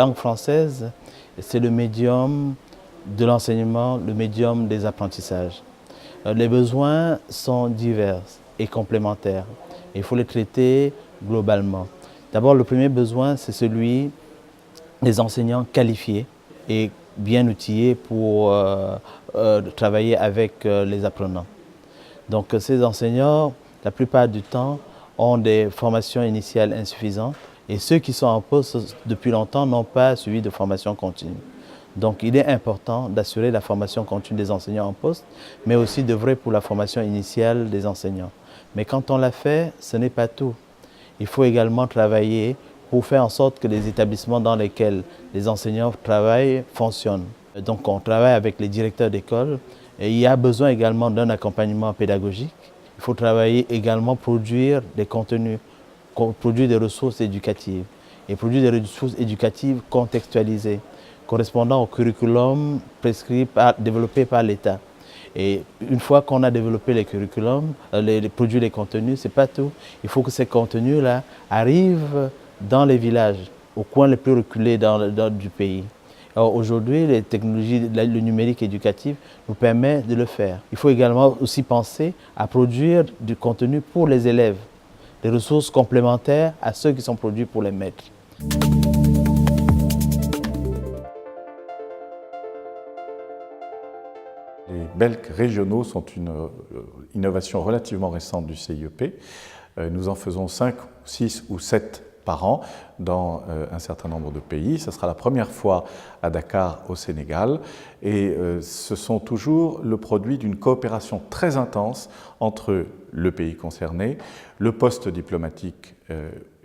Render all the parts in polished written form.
langue française, c'est le médium de l'enseignement, le médium des apprentissages. Les besoins sont divers et complémentaires. Il faut les traiter globalement. D'abord, le premier besoin, c'est celui des enseignants qualifiés et bien outillés pour travailler avec les apprenants. Donc ces enseignants, la plupart du temps, ont des formations initiales insuffisantes et ceux qui sont en poste depuis longtemps n'ont pas suivi de formation continue. Donc il est important d'assurer la formation continue des enseignants en poste, mais aussi d'œuvrer pour la formation initiale des enseignants. Mais quand on l'a fait, ce n'est pas tout. Il faut également travailler pour faire en sorte que les établissements dans lesquels les enseignants travaillent fonctionnent. Donc on travaille avec les directeurs d'école et il y a besoin également d'un accompagnement pédagogique. Il faut travailler également, produire des contenus, produire des ressources éducatives et produire des ressources éducatives contextualisées, correspondant au curriculum prescrit, développé par l'État. Et une fois qu'on a développé les curriculums, produit les contenus, ce n'est pas tout. Il faut que ces contenus-là arrivent dans les villages, aux coins les plus reculés du pays. Aujourd'hui, les technologies, le numérique éducatif nous permet de le faire. Il faut également aussi penser à produire du contenu pour les élèves, des ressources complémentaires à ceux qui sont produits pour les maîtres. Les BELC régionaux sont une innovation relativement récente du CIEP. Nous en faisons 5, 6 ou 7 par an dans un certain nombre de pays. Ce sera la première fois à Dakar au Sénégal et ce sont toujours le produit d'une coopération très intense entre le pays concerné, le poste diplomatique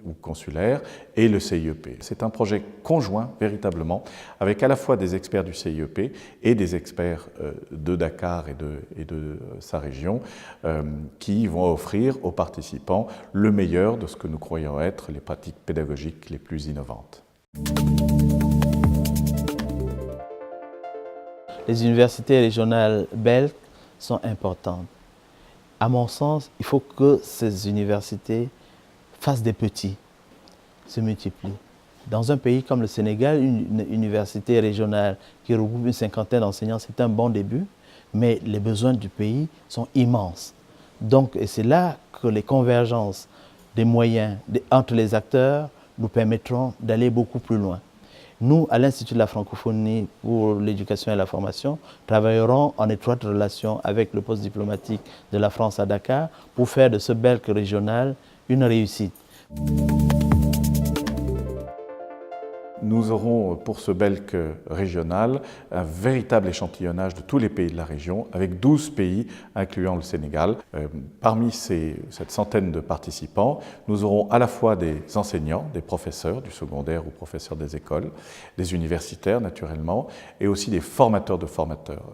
ou consulaire et le CIEP. C'est un projet conjoint véritablement avec à la fois des experts du CIEP et des experts de Dakar et de sa région qui vont offrir aux participants le meilleur de ce que nous croyons être les pratiques pédagogiques les plus innovantes. Les universités régionales BELC sont importantes. À mon sens, il faut que ces universités fassent des petits, se multiplient. Dans un pays comme le Sénégal, une université régionale qui regroupe une cinquantaine d'enseignants, c'est un bon début, mais les besoins du pays sont immenses. Donc, et c'est là que les convergences des moyens entre les acteurs nous permettront d'aller beaucoup plus loin. Nous, à l'Institut de la francophonie pour l'éducation et la formation, travaillerons en étroite relation avec le poste diplomatique de la France à Dakar pour faire de ce BELC régional une réussite. Nous aurons pour ce BELC régional un véritable échantillonnage de tous les pays de la région, avec 12 pays incluant le Sénégal. Parmi cette centaine de participants, nous aurons à la fois des enseignants, des professeurs du secondaire ou professeurs des écoles, des universitaires naturellement, et aussi des formateurs de formateurs.